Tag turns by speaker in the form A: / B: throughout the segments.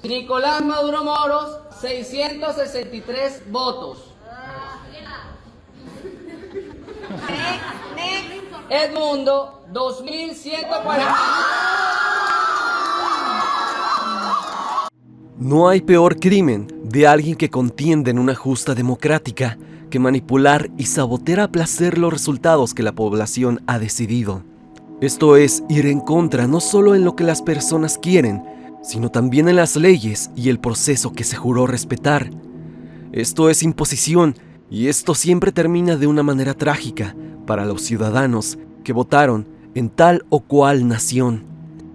A: Nicolás Maduro Moros, 663 votos. Edmundo, 2140.
B: No hay peor crimen de alguien que contiende en una justa democrática que manipular y sabotear a placer los resultados que la población ha decidido. Esto es ir en contra no solo en lo que las personas quieren, sino también en las leyes y el proceso que se juró respetar. Esto es imposición, y esto siempre termina de una manera trágica para los ciudadanos que votaron en tal o cual nación.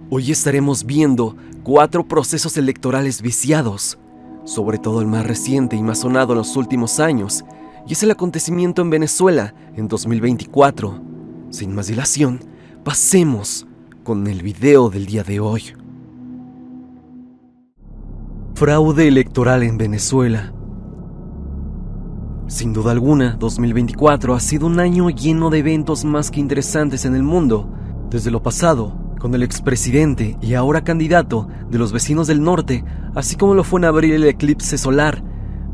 B: Hoy estaremos viendo 4 procesos electorales viciados, sobre todo el más reciente y más sonado en los últimos años, y es el acontecimiento en Venezuela en 2024. Sin más dilación, pasemos con el video del día de hoy. Fraude electoral en Venezuela. Sin duda alguna, 2024 ha sido un año lleno de eventos más que interesantes en el mundo. Desde lo pasado, con el expresidente y ahora candidato de los vecinos del norte, así como lo fue en abril el eclipse solar.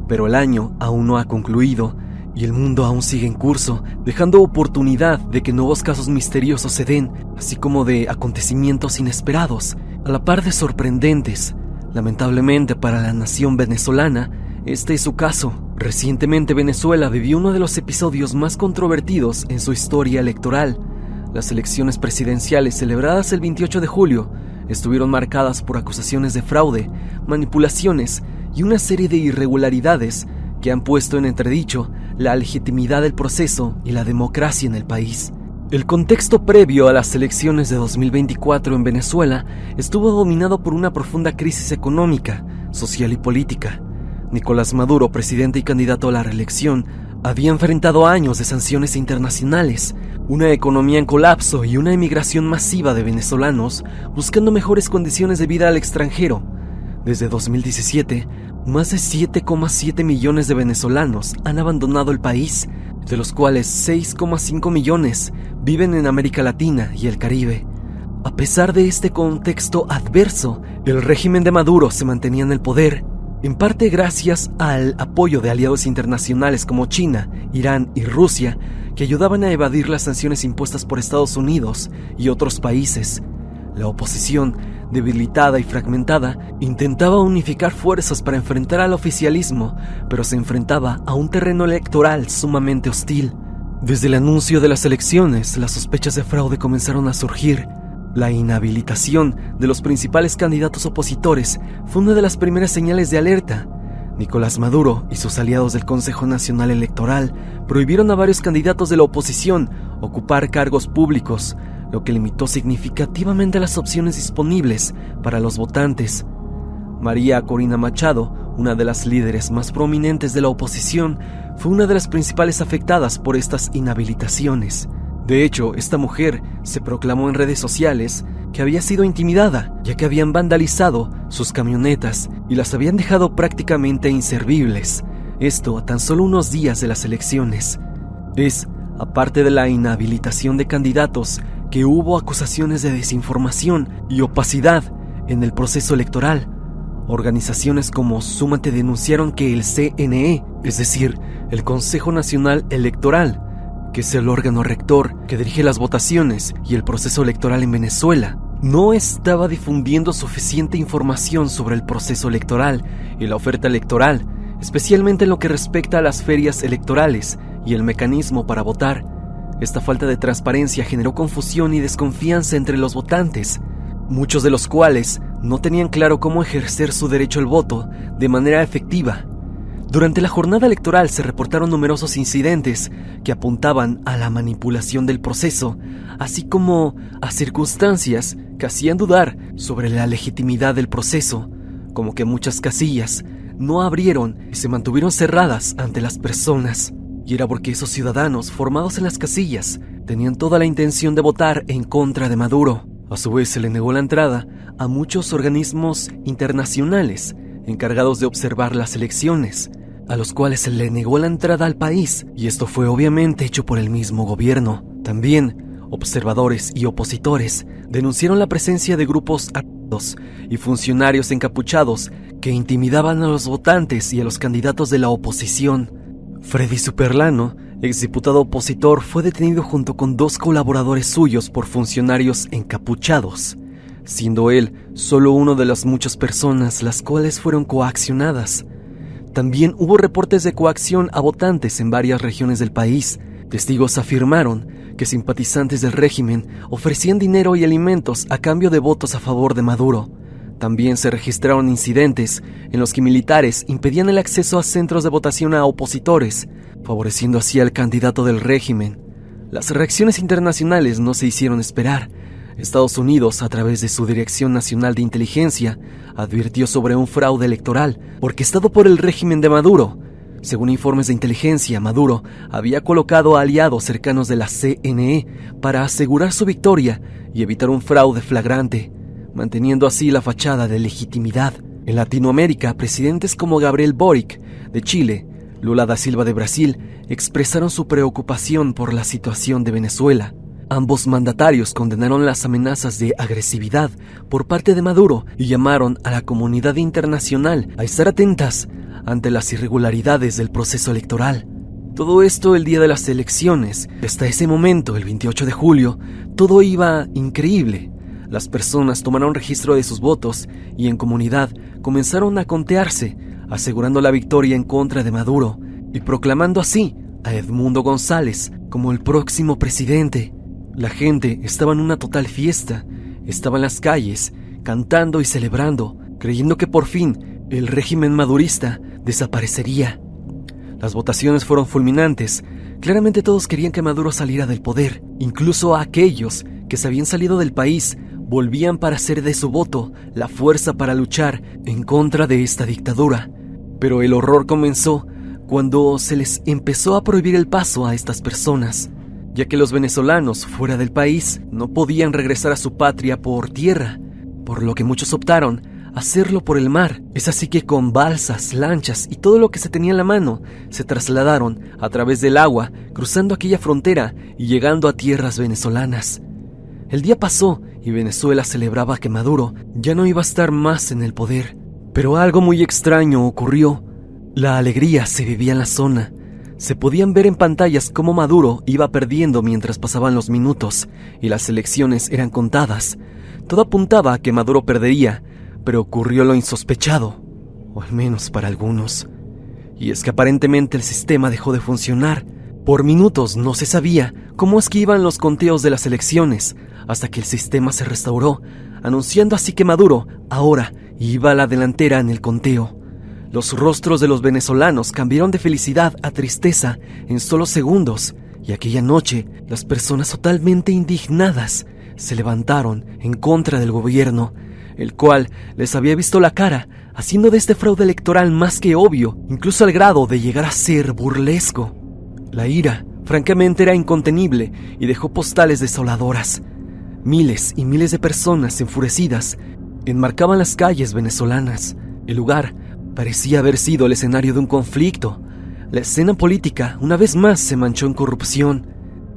B: Pero el año aún no ha concluido y el mundo aún sigue en curso, dejando oportunidad de que nuevos casos misteriosos se den, así como de acontecimientos inesperados, a la par de sorprendentes. Lamentablemente para la nación venezolana, este es su caso. Recientemente Venezuela vivió uno de los episodios más controvertidos en su historia electoral. Las elecciones presidenciales celebradas el 28 de julio estuvieron marcadas por acusaciones de fraude, manipulaciones y una serie de irregularidades que han puesto en entredicho la legitimidad del proceso y la democracia en el país. El contexto previo a las elecciones de 2024 en Venezuela estuvo dominado por una profunda crisis económica, social y política. Nicolás Maduro, presidente y candidato a la reelección, había enfrentado años de sanciones internacionales, una economía en colapso y una emigración masiva de venezolanos buscando mejores condiciones de vida al extranjero. Desde 2017, más de 7,7 millones de venezolanos han abandonado el país, de los cuales 6,5 millones viven en América Latina y el Caribe. A pesar de este contexto adverso, el régimen de Maduro se mantenía en el poder, en parte gracias al apoyo de aliados internacionales como China, Irán y Rusia, que ayudaban a evadir las sanciones impuestas por Estados Unidos y otros países. La oposición, debilitada y fragmentada, intentaba unificar fuerzas para enfrentar al oficialismo, pero se enfrentaba a un terreno electoral sumamente hostil. Desde el anuncio de las elecciones, las sospechas de fraude comenzaron a surgir. La inhabilitación de los principales candidatos opositores fue una de las primeras señales de alerta. Nicolás Maduro y sus aliados del Consejo Nacional Electoral prohibieron a varios candidatos de la oposición ocupar cargos públicos, lo que limitó significativamente las opciones disponibles para los votantes. María Corina Machado, una de las líderes más prominentes de la oposición, fue una de las principales afectadas por estas inhabilitaciones. De hecho, esta mujer se proclamó en redes sociales que había sido intimidada, ya que habían vandalizado sus camionetas y las habían dejado prácticamente inservibles. Esto a tan solo unos días de las elecciones. Aparte de la inhabilitación de candidatos, que hubo acusaciones de desinformación y opacidad en el proceso electoral. Organizaciones como Súmate denunciaron que el CNE, es decir, el Consejo Nacional Electoral, que es el órgano rector que dirige las votaciones y el proceso electoral en Venezuela, no estaba difundiendo suficiente información sobre el proceso electoral y la oferta electoral, especialmente en lo que respecta a las ferias electorales y el mecanismo para votar. Esta falta de transparencia generó confusión y desconfianza entre los votantes, muchos de los cuales no tenían claro cómo ejercer su derecho al voto de manera efectiva. Durante la jornada electoral se reportaron numerosos incidentes que apuntaban a la manipulación del proceso, así como a circunstancias que hacían dudar sobre la legitimidad del proceso, como que muchas casillas no abrieron y se mantuvieron cerradas ante las personas. Y era porque esos ciudadanos formados en las casillas tenían toda la intención de votar en contra de Maduro. A su vez se le negó la entrada a muchos organismos internacionales encargados de observar las elecciones, a los cuales se le negó la entrada al país, y esto fue obviamente hecho por el mismo gobierno. También, observadores y opositores denunciaron la presencia de grupos armados y funcionarios encapuchados que intimidaban a los votantes y a los candidatos de la oposición. Freddy Superlano, exdiputado opositor, fue detenido junto con 2 colaboradores suyos por funcionarios encapuchados, siendo él solo uno de las muchas personas las cuales fueron coaccionadas. También hubo reportes de coacción a votantes en varias regiones del país. Testigos afirmaron que simpatizantes del régimen ofrecían dinero y alimentos a cambio de votos a favor de Maduro. También se registraron incidentes en los que militares impedían el acceso a centros de votación a opositores, favoreciendo así al candidato del régimen. Las reacciones internacionales no se hicieron esperar. Estados Unidos, a través de su Dirección Nacional de Inteligencia, advirtió sobre un fraude electoral orquestado por el régimen de Maduro. Según informes de inteligencia, Maduro había colocado a aliados cercanos de la CNE para asegurar su victoria y evitar un fraude flagrante, manteniendo así la fachada de legitimidad. En Latinoamérica, presidentes como Gabriel Boric, de Chile, Lula da Silva de Brasil, expresaron su preocupación por la situación de Venezuela. Ambos mandatarios condenaron las amenazas de agresividad por parte de Maduro y llamaron a la comunidad internacional a estar atentas ante las irregularidades del proceso electoral. Todo esto el día de las elecciones. Hasta ese momento, el 28 de julio, todo iba increíble. Las personas tomaron registro de sus votos y en comunidad comenzaron a contearse, asegurando la victoria en contra de Maduro y proclamando así a Edmundo González como el próximo presidente. La gente estaba en una total fiesta, estaba en las calles, cantando y celebrando, creyendo que por fin el régimen madurista desaparecería. Las votaciones fueron fulminantes. Claramente todos querían que Maduro saliera del poder. Incluso aquellos que se habían salido del país volvían para hacer de su voto la fuerza para luchar en contra de esta dictadura. Pero el horror comenzó cuando se les empezó a prohibir el paso a estas personas, ya que los venezolanos fuera del país no podían regresar a su patria por tierra, por lo que muchos optaron a hacerlo por el mar. Es así que con balsas, lanchas y todo lo que se tenía en la mano, se trasladaron a través del agua, cruzando aquella frontera y llegando a tierras venezolanas. El día pasó y Venezuela celebraba que Maduro ya no iba a estar más en el poder. Pero algo muy extraño ocurrió. La alegría se vivía en la zona. Se podían ver en pantallas cómo Maduro iba perdiendo mientras pasaban los minutos y las elecciones eran contadas. Todo apuntaba a que Maduro perdería, pero ocurrió lo insospechado, o al menos para algunos. Y es que aparentemente el sistema dejó de funcionar. Por minutos no se sabía cómo es que iban los conteos de las elecciones, hasta que el sistema se restauró, anunciando así que Maduro ahora iba a la delantera en el conteo. Los rostros de los venezolanos cambiaron de felicidad a tristeza en solo segundos, y aquella noche las personas totalmente indignadas se levantaron en contra del gobierno, el cual les había visto la cara, haciendo de este fraude electoral más que obvio, incluso al grado de llegar a ser burlesco. La ira, francamente, era incontenible y dejó postales desoladoras. Miles y miles de personas enfurecidas enmarcaban las calles venezolanas. El lugar parecía haber sido el escenario de un conflicto. La escena política una vez más se manchó en corrupción.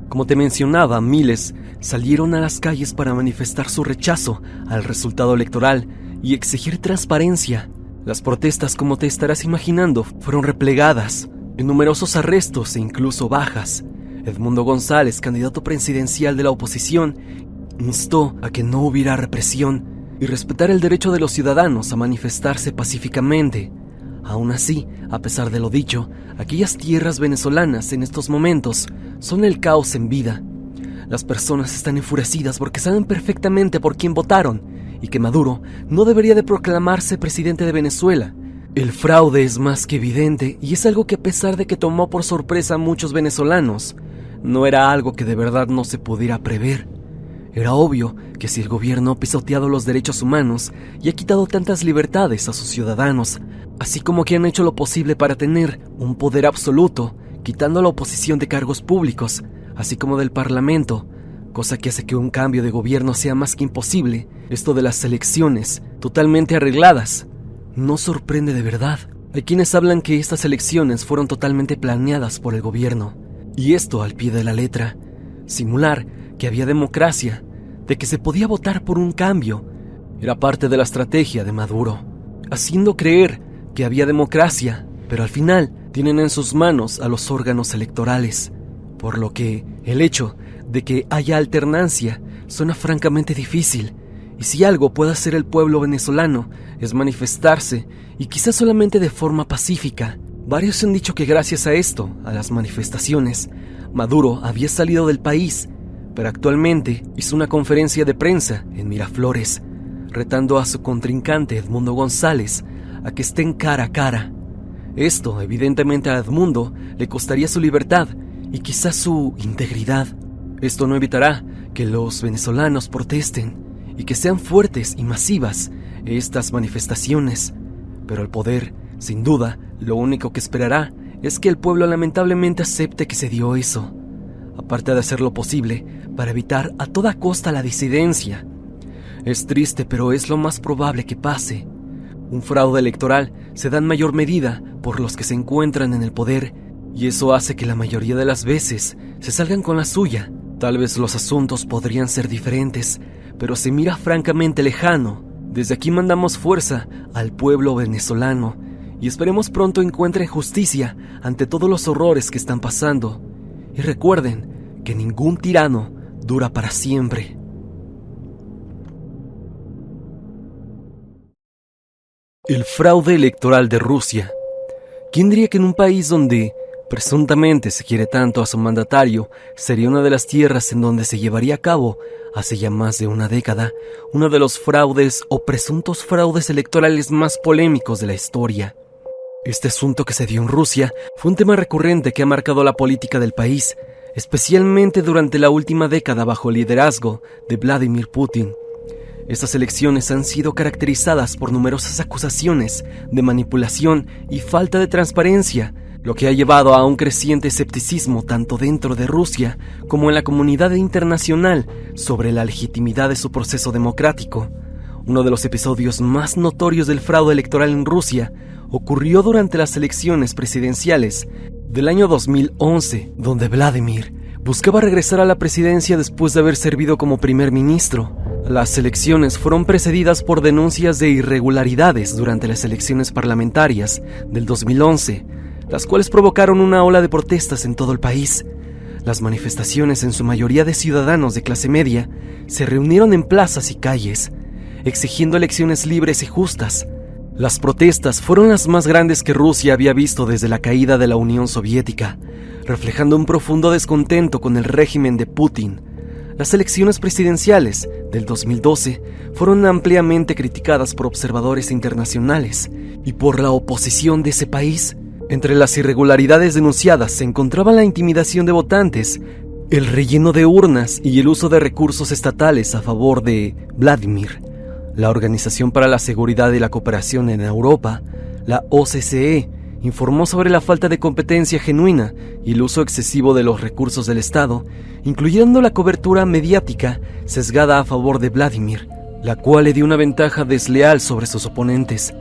B: Como te mencionaba, miles salieron a las calles para manifestar su rechazo al resultado electoral y exigir transparencia. Las protestas, como te estarás imaginando, fueron replegadas en numerosos arrestos e incluso bajas. Edmundo González, candidato presidencial de la oposición, instó a que no hubiera represión y respetar el derecho de los ciudadanos a manifestarse pacíficamente. Aún así, a pesar de lo dicho, aquellas tierras venezolanas en estos momentos son el caos en vida. Las personas están enfurecidas porque saben perfectamente por quién votaron y que Maduro no debería de proclamarse presidente de Venezuela. El fraude es más que evidente y es algo que, a pesar de que tomó por sorpresa a muchos venezolanos, no era algo que de verdad no se pudiera prever. Era obvio que si el gobierno ha pisoteado los derechos humanos y ha quitado tantas libertades a sus ciudadanos, así como que han hecho lo posible para tener un poder absoluto, quitando a la oposición de cargos públicos, así como del parlamento, cosa que hace que un cambio de gobierno sea más que imposible, esto de las elecciones totalmente arregladas, no sorprende de verdad. Hay quienes hablan que estas elecciones fueron totalmente planeadas por el gobierno, y esto al pie de la letra. Simular que había democracia, de que se podía votar por un cambio, era parte de la estrategia de Maduro. haciendo creer que había democracia, pero al final tienen en sus manos a los órganos electorales, por lo que el hecho de que haya alternancia suena francamente difícil, y si algo puede hacer el pueblo venezolano es manifestarse, y quizás solamente de forma pacífica. Varios han dicho que gracias a esto, a las manifestaciones, Maduro había salido del país, pero actualmente hizo una conferencia de prensa en Miraflores, retando a su contrincante Edmundo González a que estén cara a cara. Esto, evidentemente, a Edmundo le costaría su libertad y quizás su integridad. Esto no evitará que los venezolanos protesten y que sean fuertes y masivas estas manifestaciones, pero el poder, sin duda, lo único que esperará es que el pueblo lamentablemente acepte que se dio eso, aparte de hacer lo posible para evitar a toda costa la disidencia. Es triste, pero es lo más probable que pase. Un fraude electoral se da en mayor medida por los que se encuentran en el poder, y eso hace que la mayoría de las veces se salgan con la suya. Tal vez los asuntos podrían ser diferentes, pero se mira francamente lejano. Desde aquí mandamos fuerza al pueblo venezolano y esperemos pronto encuentren justicia ante todos los horrores que están pasando. Y recuerden que ningún tirano dura para siempre. El fraude electoral de Rusia. ¿Quién diría que en un país donde presuntamente se quiere tanto a su mandatario sería una de las tierras en donde se llevaría a cabo, hace ya más de una década, uno de los fraudes o presuntos fraudes electorales más polémicos de la historia? Este asunto que se dio en Rusia fue un tema recurrente que ha marcado la política del país, especialmente durante la última década bajo el liderazgo de Vladimir Putin. Estas elecciones han sido caracterizadas por numerosas acusaciones de manipulación y falta de transparencia, lo que ha llevado a un creciente escepticismo tanto dentro de Rusia como en la comunidad internacional sobre la legitimidad de su proceso democrático. Uno de los episodios más notorios del fraude electoral en Rusia ocurrió durante las elecciones presidenciales del año 2011, donde Vladimir buscaba regresar a la presidencia después de haber servido como primer ministro. Las elecciones fueron precedidas por denuncias de irregularidades durante las elecciones parlamentarias del 2011, las cuales provocaron una ola de protestas en todo el país. Las manifestaciones, en su mayoría de ciudadanos de clase media, se reunieron en plazas y calles, exigiendo elecciones libres y justas. Las protestas fueron las más grandes que Rusia había visto desde la caída de la Unión Soviética, reflejando un profundo descontento con el régimen de Putin. Las elecciones presidenciales del 2012 fueron ampliamente criticadas por observadores internacionales y por la oposición de ese país. Entre las irregularidades denunciadas se encontraba la intimidación de votantes, el relleno de urnas y el uso de recursos estatales a favor de Vladimir. La Organización para la Seguridad y la Cooperación en Europa, la OSCE, informó sobre la falta de competencia genuina y el uso excesivo de los recursos del Estado, incluyendo la cobertura mediática sesgada a favor de Vladimir, la cual le dio una ventaja desleal sobre sus oponentes.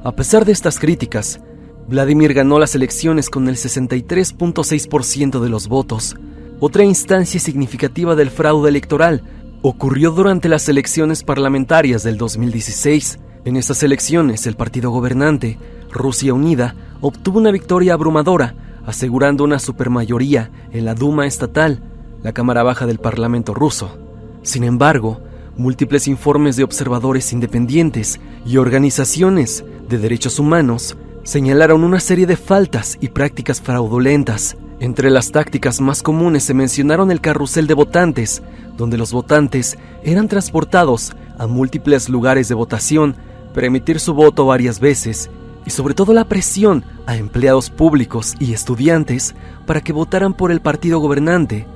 B: A pesar de estas críticas, Vladimir ganó las elecciones con el 63.6% de los votos. Otra instancia significativa del fraude electoral ocurrió durante las elecciones parlamentarias del 2016. En estas elecciones, el partido gobernante, Rusia Unida, obtuvo una victoria abrumadora, asegurando una supermayoría en la Duma estatal, la cámara baja del Parlamento ruso. Sin embargo, múltiples informes de observadores independientes y organizaciones de derechos humanos señalaron una serie de faltas y prácticas fraudulentas. Entre las tácticas más comunes se mencionaron el carrusel de votantes, donde los votantes eran transportados a múltiples lugares de votación para emitir su voto varias veces, y sobre todo la presión a empleados públicos y estudiantes para que votaran por el partido gobernante.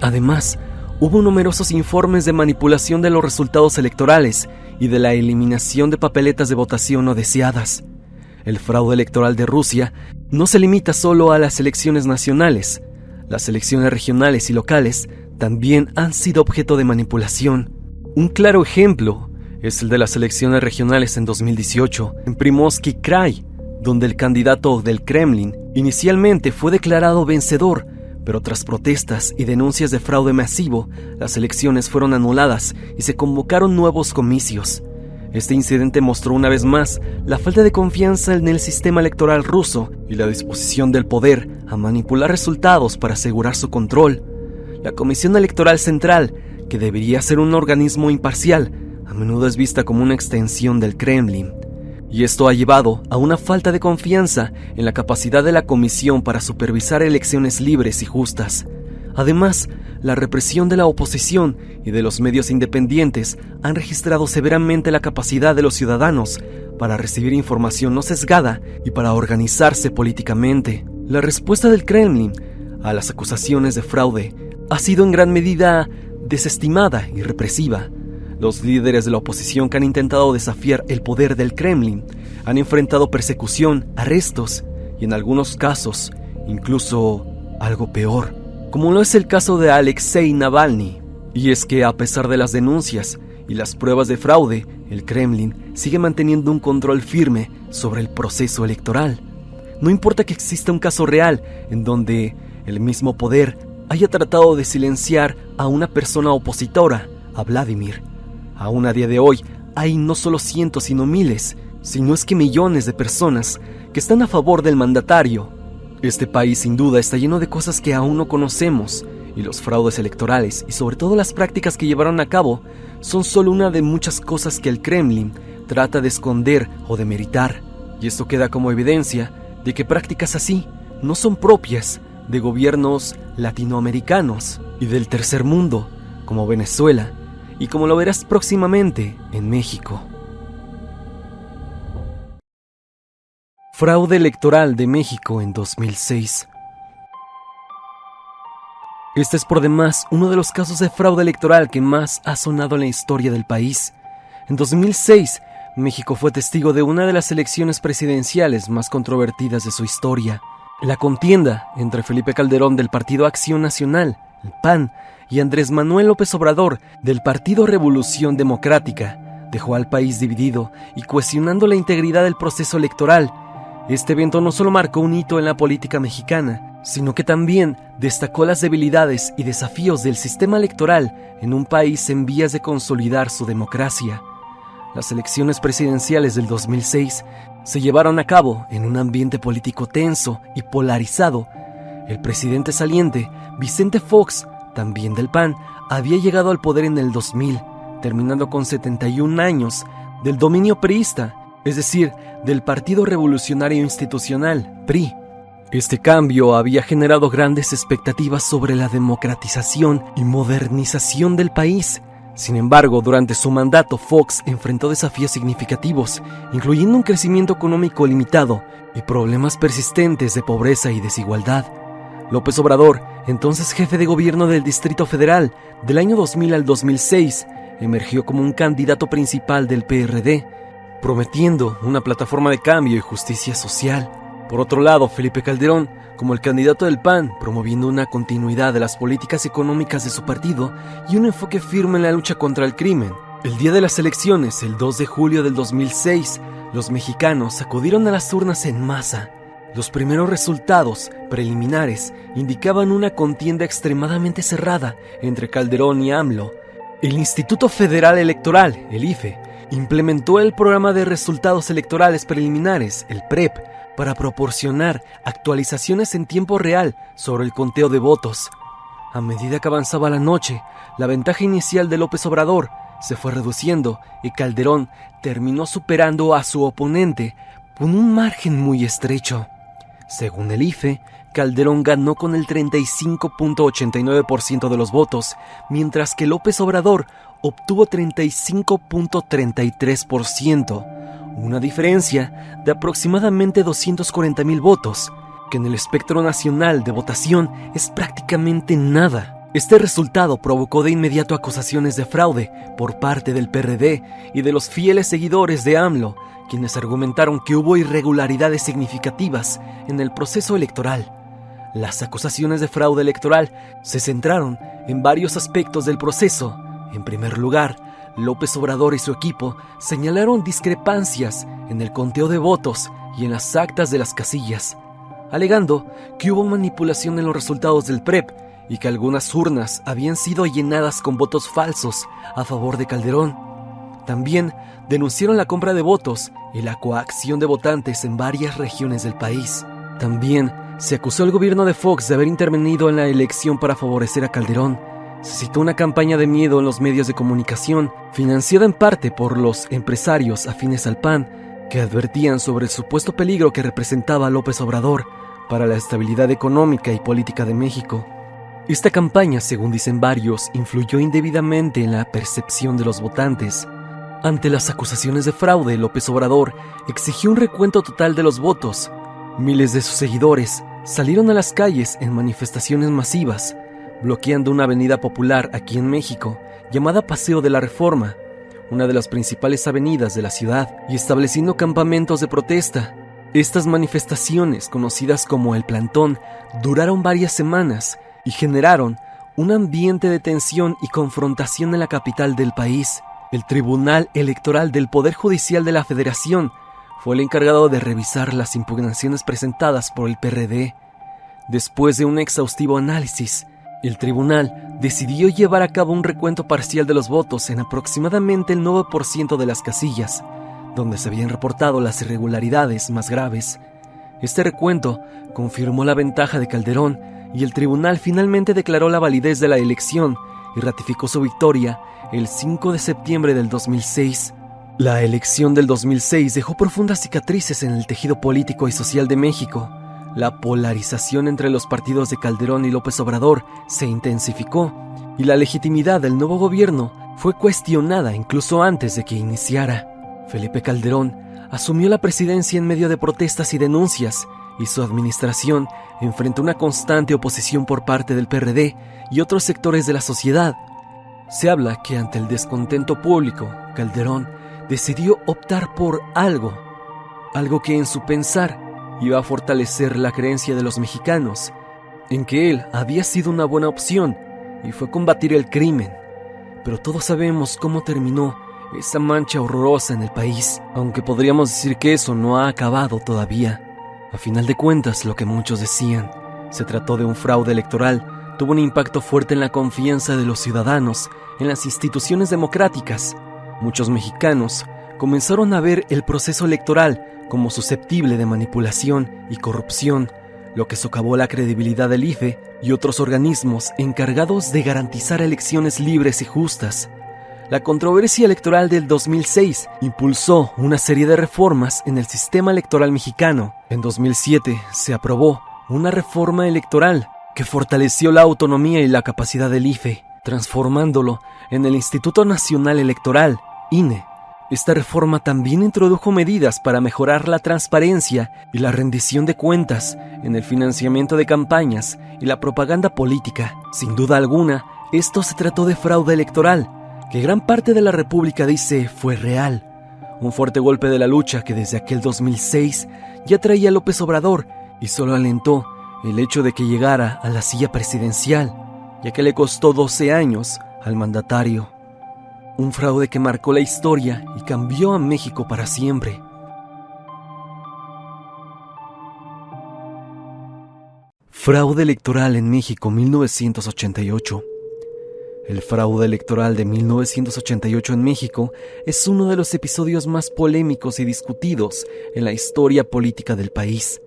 B: Además, hubo numerosos informes de manipulación de los resultados electorales y de la eliminación de papeletas de votación no deseadas. El fraude electoral de Rusia no se limita solo a las elecciones nacionales. Las elecciones regionales y locales también han sido objeto de manipulación. Un claro ejemplo es el de las elecciones regionales en 2018 en Primorsky Krai, donde el candidato del Kremlin inicialmente fue declarado vencedor, pero tras protestas y denuncias de fraude masivo, las elecciones fueron anuladas y se convocaron nuevos comicios. Este incidente mostró una vez más la falta de confianza en el sistema electoral ruso y la disposición del poder a manipular resultados para asegurar su control. La Comisión Electoral Central, que debería ser un organismo imparcial, a menudo es vista como una extensión del Kremlin. Y esto ha llevado a una falta de confianza en la capacidad de la comisión para supervisar elecciones libres y justas. Además, la represión de la oposición y de los medios independientes han registrado severamente la capacidad de los ciudadanos para recibir información no sesgada y para organizarse políticamente. La respuesta del Kremlin a las acusaciones de fraude ha sido en gran medida desestimada y represiva. Los líderes de la oposición que han intentado desafiar el poder del Kremlin han enfrentado persecución, arrestos y en algunos casos, incluso algo peor, como lo es el caso de Alexei Navalny. Y es que a pesar de las denuncias y las pruebas de fraude, el Kremlin sigue manteniendo un control firme sobre el proceso electoral. No importa que exista un caso real en donde el mismo poder haya tratado de silenciar a una persona opositora a Vladimir. Aún a día de hoy hay no solo cientos sino miles, sino es que millones de personas que están a favor del mandatario. Este país sin duda está lleno de cosas que aún no conocemos, y los fraudes electorales y sobre todo las prácticas que llevaron a cabo son solo una de muchas cosas que el Kremlin trata de esconder o de demeritar. Y esto queda como evidencia de que prácticas así no son propias de gobiernos latinoamericanos y del tercer mundo, como Venezuela, y como lo verás próximamente en México. Fraude electoral de México en 2006. Este es por demás uno de los casos de fraude electoral que más ha sonado en la historia del país. En 2006, México fue testigo de una de las elecciones presidenciales más controvertidas de su historia. La contienda entre Felipe Calderón del Partido Acción Nacional, el PAN, y Andrés Manuel López Obrador del Partido Revolución Democrática dejó al país dividido y cuestionando la integridad del proceso electoral. Este evento no solo marcó un hito en la política mexicana, sino que también destacó las debilidades y desafíos del sistema electoral en un país en vías de consolidar su democracia. Las elecciones presidenciales del 2006 se llevaron a cabo en un ambiente político tenso y polarizado. El presidente saliente, Vicente Fox, también del PAN, había llegado al poder en el 2000, terminando con 71 años del dominio priista, es decir, del Partido Revolucionario Institucional, PRI. Este cambio había generado grandes expectativas sobre la democratización y modernización del país. Sin embargo, durante su mandato, Fox enfrentó desafíos significativos, incluyendo un crecimiento económico limitado y problemas persistentes de pobreza y desigualdad. López Obrador, entonces jefe de gobierno del Distrito Federal, del año 2000 al 2006, emergió como un candidato principal del PRD, prometiendo una plataforma de cambio y justicia social. Por otro lado, Felipe Calderón, como el candidato del PAN, promoviendo una continuidad de las políticas económicas de su partido y un enfoque firme en la lucha contra el crimen. El día de las elecciones, el 2 de julio del 2006, los mexicanos acudieron a las urnas en masa. Los primeros resultados preliminares indicaban una contienda extremadamente cerrada entre Calderón y AMLO. El Instituto Federal Electoral, el IFE, implementó el programa de resultados electorales preliminares, el PREP, para proporcionar actualizaciones en tiempo real sobre el conteo de votos. A medida que avanzaba la noche, la ventaja inicial de López Obrador se fue reduciendo y Calderón terminó superando a su oponente con un margen muy estrecho. Según el IFE, Calderón ganó con el 35.89% de los votos, mientras que López Obrador obtuvo 35.33%, una diferencia de aproximadamente 240,000 votos, que en el espectro nacional de votación es prácticamente nada. Este resultado provocó de inmediato acusaciones de fraude por parte del PRD y de los fieles seguidores de AMLO, quienes argumentaron que hubo irregularidades significativas en el proceso electoral. Las acusaciones de fraude electoral se centraron en varios aspectos del proceso. En primer lugar, López Obrador y su equipo señalaron discrepancias en el conteo de votos y en las actas de las casillas, alegando que hubo manipulación en los resultados del PREP y que algunas urnas habían sido llenadas con votos falsos a favor de Calderón. También denunciaron la compra de votos y la coacción de votantes en varias regiones del país. También se acusó al gobierno de Fox de haber intervenido en la elección para favorecer a Calderón. Se citó una campaña de miedo en los medios de comunicación, financiada en parte por los empresarios afines al PAN, que advertían sobre el supuesto peligro que representaba López Obrador para la estabilidad económica y política de México. Esta campaña, según dicen varios, influyó indebidamente en la percepción de los votantes. Ante las acusaciones de fraude, López Obrador exigió un recuento total de los votos. Miles de sus seguidores salieron a las calles en manifestaciones masivas, bloqueando una avenida popular aquí en México, llamada Paseo de la Reforma, una de las principales avenidas de la ciudad, y estableciendo campamentos de protesta. Estas manifestaciones, conocidas como el Plantón, duraron varias semanas y generaron un ambiente de tensión y confrontación en la capital del país. El Tribunal Electoral del Poder Judicial de la Federación fue el encargado de revisar las impugnaciones presentadas por el PRD. Después de un exhaustivo análisis, el tribunal decidió llevar a cabo un recuento parcial de los votos en aproximadamente el 9% de las casillas, donde se habían reportado las irregularidades más graves. Este recuento confirmó la ventaja de Calderón y el tribunal finalmente declaró la validez de la elección y ratificó su victoria el 5 de septiembre del 2006. La elección del 2006 dejó profundas cicatrices en el tejido político y social de México. La polarización entre los partidos de Calderón y López Obrador se intensificó y la legitimidad del nuevo gobierno fue cuestionada incluso antes de que iniciara. Felipe Calderón asumió la presidencia en medio de protestas y denuncias, y su administración enfrentó una constante oposición por parte del PRD y otros sectores de la sociedad. Se habla que ante el descontento público, Calderón decidió optar por algo que en su pensar iba a fortalecer la creencia de los mexicanos en que él había sido una buena opción, y fue combatir el crimen. Pero todos sabemos cómo terminó esa mancha horrorosa en el país, aunque podríamos decir que eso no ha acabado todavía. A final de cuentas, lo que muchos decían, se trató de un fraude electoral, tuvo un impacto fuerte en la confianza de los ciudadanos en las instituciones democráticas. Muchos mexicanos comenzaron a ver el proceso electoral como susceptible de manipulación y corrupción, lo que socavó la credibilidad del IFE y otros organismos encargados de garantizar elecciones libres y justas. La controversia electoral del 2006 impulsó una serie de reformas en el sistema electoral mexicano. En 2007 se aprobó una reforma electoral que fortaleció la autonomía y la capacidad del IFE, transformándolo en el Instituto Nacional Electoral, INE. Esta reforma también introdujo medidas para mejorar la transparencia y la rendición de cuentas en el financiamiento de campañas y la propaganda política. Sin duda alguna, esto se trató de fraude electoral, que gran parte de la República dice fue real. Un fuerte golpe de la lucha que desde aquel 2006 ya traía López Obrador, y solo alentó el hecho de que llegara a la silla presidencial, ya que le costó 12 años al mandatario. Un fraude que marcó la historia y cambió a México para siempre. Fraude electoral en México 1988. El fraude electoral de 1988 en México es uno de los episodios más polémicos y discutidos en la historia política del país.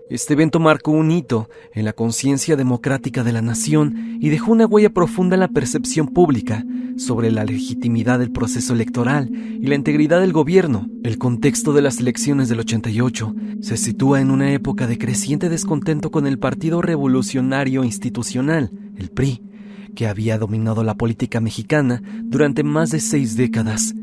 B: Este evento marcó un hito en la conciencia democrática de la nación y dejó una huella profunda en la percepción pública sobre la legitimidad del proceso electoral y la integridad del gobierno. El contexto de las elecciones del 88 se sitúa en una época de creciente descontento con el Partido Revolucionario Institucional, el PRI, que había dominado la política mexicana durante más de 6 décadas.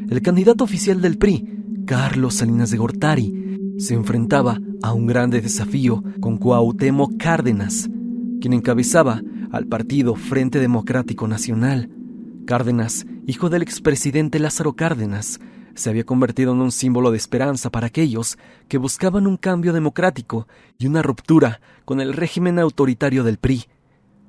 B: El candidato oficial del PRI, Carlos Salinas de Gortari, se enfrentaba a un grande desafío con Cuauhtémoc Cárdenas, quien encabezaba al partido Frente Democrático Nacional. Cárdenas, hijo del expresidente Lázaro Cárdenas, se había convertido en un símbolo de esperanza para aquellos que buscaban un cambio democrático y una ruptura con el régimen autoritario del PRI.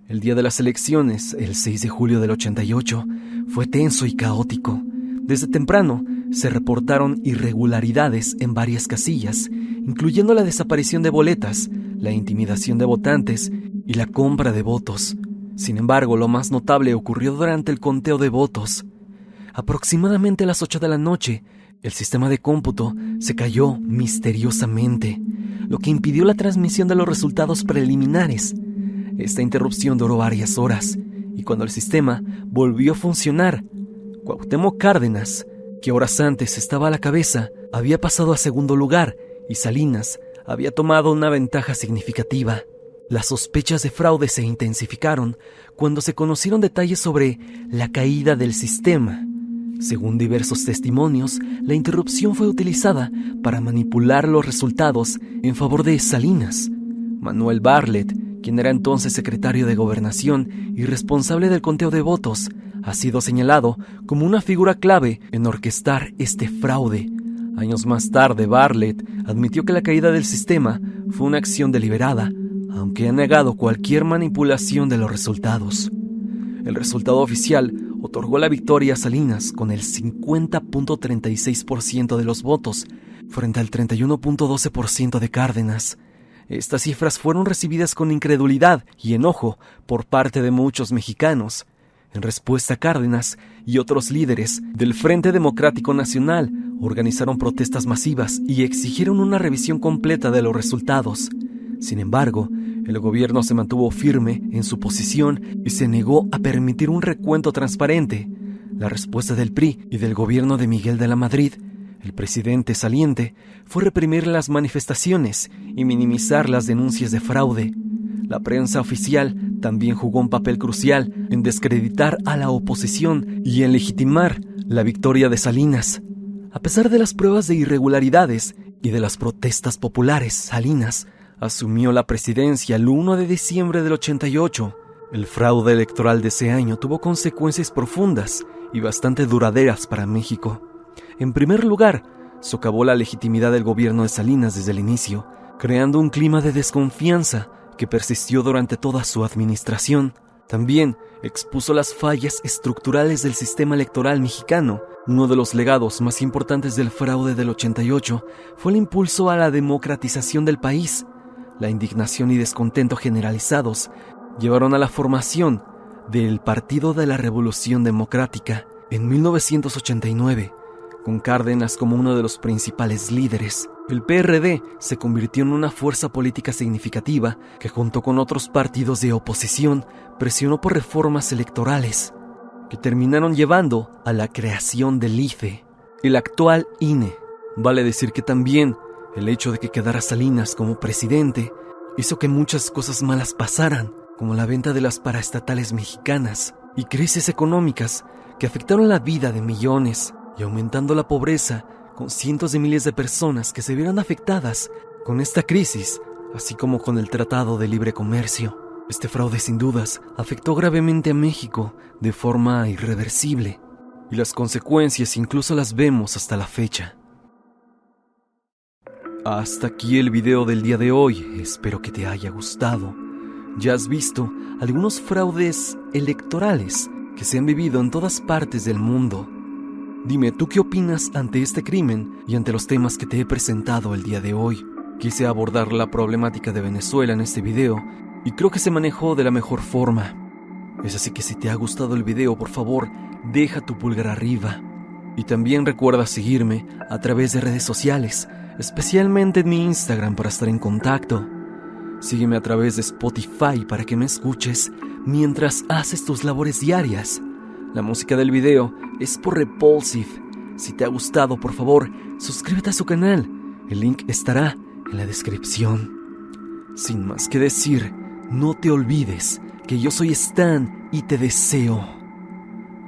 B: El día de las elecciones, el 6 de julio del 88, fue tenso y caótico. Desde temprano se reportaron irregularidades en varias casillas, incluyendo la desaparición de boletas, la intimidación de votantes y la compra de votos. Sin embargo, lo más notable ocurrió durante el conteo de votos. aproximadamente a las 8 de la noche, el sistema de cómputo se cayó misteriosamente, lo que impidió la transmisión de los resultados preliminares. Esta interrupción duró varias horas, y cuando el sistema volvió a funcionar, Cuauhtémoc Cárdenas, que horas antes estaba a la cabeza, había pasado a segundo lugar y Salinas había tomado una ventaja significativa. Las sospechas de fraude se intensificaron cuando se conocieron detalles sobre la caída del sistema. Según diversos testimonios, la interrupción fue utilizada para manipular los resultados en favor de Salinas. Manuel Bartlett, quien era entonces secretario de Gobernación y responsable del conteo de votos, ha sido señalado como una figura clave en orquestar este fraude. Años más tarde, Bartlett admitió que la caída del sistema fue una acción deliberada, aunque ha negado cualquier manipulación de los resultados. El resultado oficial otorgó la victoria a Salinas con el 50.36% de los votos, frente al 31.12% de Cárdenas. Estas cifras fueron recibidas con incredulidad y enojo por parte de muchos mexicanos. En respuesta, Cárdenas y otros líderes del Frente Democrático Nacional organizaron protestas masivas y exigieron una revisión completa de los resultados. Sin embargo, el gobierno se mantuvo firme en su posición y se negó a permitir un recuento transparente. La respuesta del PRI y del gobierno de Miguel de la Madrid, el presidente saliente, fue reprimir las manifestaciones y minimizar las denuncias de fraude. La prensa oficial también jugó un papel crucial en desacreditar a la oposición y en legitimar la victoria de Salinas. A pesar de las pruebas de irregularidades y de las protestas populares, Salinas asumió la presidencia el 1 de diciembre del 88. El fraude electoral de ese año tuvo consecuencias profundas y bastante duraderas para México. En primer lugar, socavó la legitimidad del gobierno de Salinas desde el inicio, creando un clima de desconfianza que persistió durante toda su administración. También expuso las fallas estructurales del sistema electoral mexicano. Uno de los legados más importantes del fraude del 88 fue el impulso a la democratización del país. La indignación y descontento generalizados llevaron a la formación del Partido de la Revolución Democrática en 1989, con Cárdenas como uno de los principales líderes. El PRD se convirtió en una fuerza política significativa que, junto con otros partidos de oposición, presionó por reformas electorales que terminaron llevando a la creación del IFE, el actual INE. Vale decir que también el hecho de que quedara Salinas como presidente hizo que muchas cosas malas pasaran, como la venta de las paraestatales mexicanas y crisis económicas que afectaron la vida de millones y aumentando la pobreza con cientos de miles de personas que se vieron afectadas con esta crisis, así como con el Tratado de Libre Comercio. Este fraude sin dudas afectó gravemente a México de forma irreversible y las consecuencias incluso las vemos hasta la fecha. Hasta aquí el video del día de hoy, espero que te haya gustado. Ya has visto algunos fraudes electorales que se han vivido en todas partes del mundo. Dime, ¿tú qué opinas ante este crimen y ante los temas que te he presentado el día de hoy? Quise abordar la problemática de Venezuela en este video y creo que se manejó de la mejor forma. Es así que si te ha gustado el video, por favor, deja tu pulgar arriba. Y también recuerda seguirme a través de redes sociales, especialmente en mi Instagram para estar en contacto. Sígueme a través de Spotify para que me escuches mientras haces tus labores diarias. La música del video es por Repulsive. Si te ha gustado, por favor, suscríbete a su canal. El link estará en la descripción. Sin más que decir, no te olvides que yo soy Stan y te deseo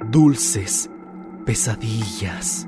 B: dulces pesadillas.